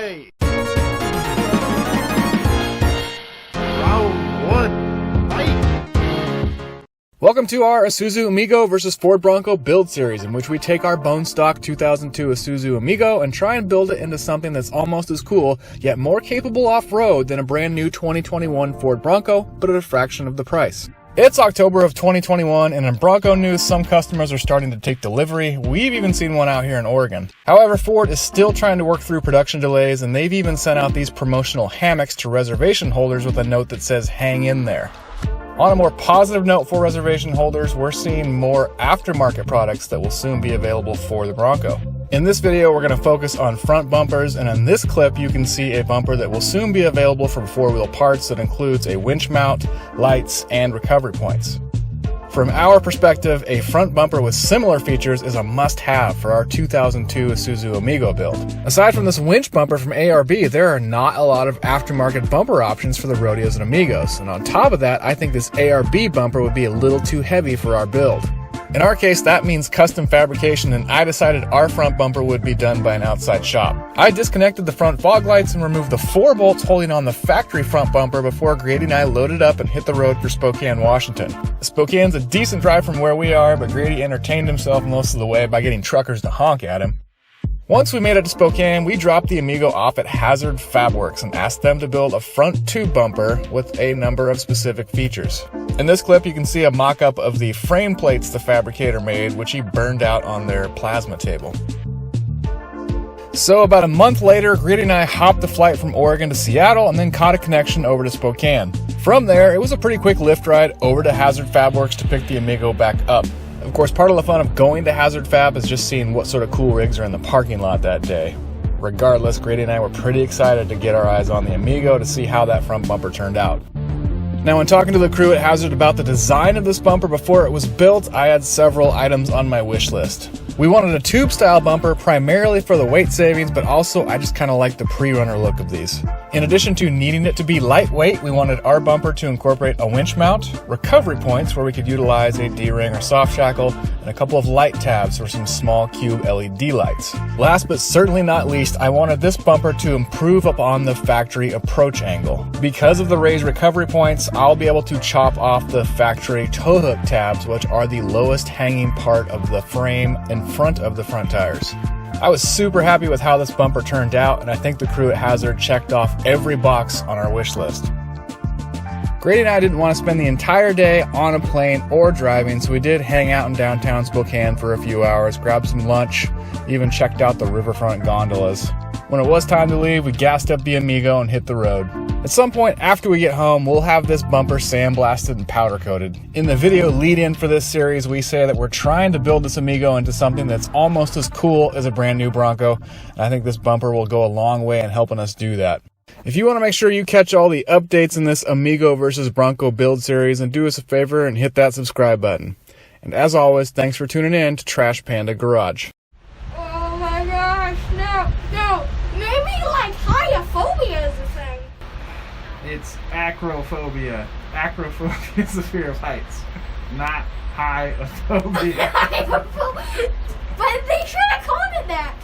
ready. Round one, fight. Welcome to our Isuzu Amigo versus Ford Bronco build series, in which we take our bone stock 2002 Isuzu Amigo and try and build it into something that's almost as cool, yet more capable off-road than a brand new 2021 Ford Bronco, but at a fraction of the price. It's October of 2021, and in Bronco news, some customers are starting to take delivery. We've even seen one out here in Oregon. However, Ford is still trying to work through production delays, and they've even sent out these promotional hammocks to reservation holders with a note that says, "Hang in there." On a more positive note for reservation holders, we're seeing more aftermarket products that will soon be available for the Bronco. In this video, we're going to focus on front bumpers, and in this clip, you can see a bumper that will soon be available from 4-wheel parts that includes a winch mount, lights, and recovery points. From our perspective, a front bumper with similar features is a must-have for our 2002 Isuzu Amigo build. Aside from this winch bumper from ARB, there are not a lot of aftermarket bumper options for the Rodeos and Amigos, and on top of that, I think this ARB bumper would be a little too heavy for our build. In our case, that means custom fabrication, and I decided our front bumper would be done by an outside shop. I disconnected the front fog lights and removed the 4 bolts holding on the factory front bumper before Grady and I loaded up and hit the road for Spokane, Washington. Spokane's a decent drive from where we are, but Grady entertained himself most of the way by getting truckers to honk at him. Once we made it to Spokane, we dropped the Amigo off at Hazzard FabWorx and asked them to build a front tube bumper with a number of specific features. In this clip, you can see a mock-up of the frame plates the fabricator made, which he burned out on their plasma table. So about a month later, Grady and I hopped the flight from Oregon to Seattle and then caught a connection over to Spokane. From there, it was a pretty quick lift ride over to Hazzard FabWorx to pick the Amigo back up. Of course, part of the fun of going to Hazzard Fab is just seeing what sort of cool rigs are in the parking lot that day. Regardless, Grady and I were pretty excited to get our eyes on the Amigo to see how that front bumper turned out. Now, when talking to the crew at Hazzard about the design of this bumper before it was built, I had several items on my wish list. We wanted a tube-style bumper primarily for the weight savings, but also I just kind of like the pre-runner look of these. In addition to needing it to be lightweight, we wanted our bumper to incorporate a winch mount, recovery points where we could utilize a D-ring or soft shackle, and a couple of light tabs for some small cube LED lights. Last but certainly not least, I wanted this bumper to improve upon the factory approach angle. Because of the raised recovery points, I'll be able to chop off the factory tow hook tabs, which are the lowest hanging part of the frame in front of the front tires. I was super happy with how this bumper turned out, and I think the crew at Hazzard checked off every box on our wish list. Grady and I didn't want to spend the entire day on a plane or driving, so we did hang out in downtown Spokane for a few hours, grabbed some lunch, even checked out the riverfront gondolas. When it was time to leave, we gassed up the Amigo and hit the road. At some point after we get home, we'll have this bumper sandblasted and powder coated. In the video lead-in for this series, we say that we're trying to build this Amigo into something that's almost as cool as a brand new Bronco, and I think this bumper will go a long way in helping us do that. If you want to make sure you catch all the updates in this Amigo versus Bronco build series, then do us a favor and hit that subscribe button. And as always, thanks for tuning in to Trash Panda Garage. Oh my gosh, no, maybe like hyophobia is a thing. It's acrophobia. Acrophobia is the fear of heights, not hyophobia. But they should have called it that.